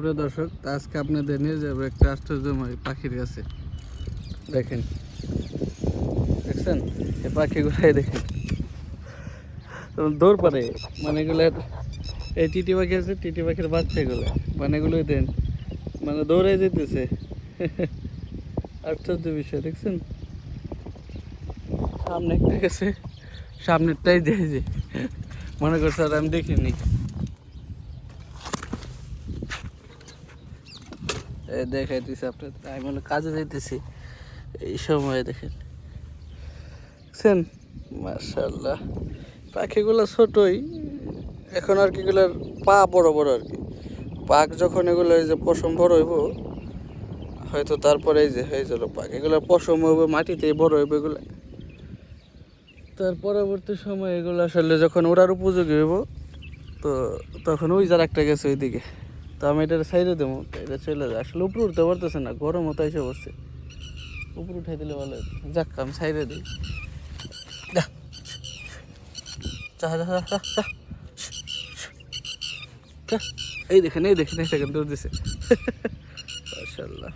প্রিয় দর্শক, আজকে আপনাদের নিয়ে যাবো একটা আশ্চর্যময় পাখির কাছে। দেখেন, দেখছেন এই পাখিগুলাই দেখেন দৌড় পারে, মানে এগুলার এই টিটি পাখি আছে, টিটি পাখির বাচ্চা এগুলো, মানে এগুলোই দেন, মানে দৌড়ে যেতেছে। আশ্চর্য বিষয় দেখছেন, সামনে একটা গেছে, সামনেরটাই দেয় যে মনে করছে আর আমি দেখিনি। দেখাইতেছি আপনাদের, আমি হলো কাজে যাইতেছি এই সময়। দেখেন দেখছেন, মাশাআল্লাহ পাখিগুলো ছোটই এখন আর কি, এগুলোর পা বড় বড় আর কি। পাক যখন এগুলো এই যে পশম বড় হইব হয়তো, তারপরে এই যে হয়ে গেল পাক, এগুলো পশম হইব মাটিতে বড় হইব এগুলো, তার পরবর্তী সময় এগুলো আসলে যখন ওড়ার উপযোগী হইব তো তখন ওই যার একটা গেছে ওইদিকে, তো আমি এটা সাইডে দেবো, এটা চলে যায়। আসলে উপরে উঠতে পারতেছে না, গরম মতো এসে বসছে, উপরে উঠাই দিলে ভালো হতো। যাক, আমি সাইডে দিই। যা যা যা যা যা, এই দেখেন এই দেখেন, এই দেখেন দৌড় দিছে। মাশাআল্লাহ।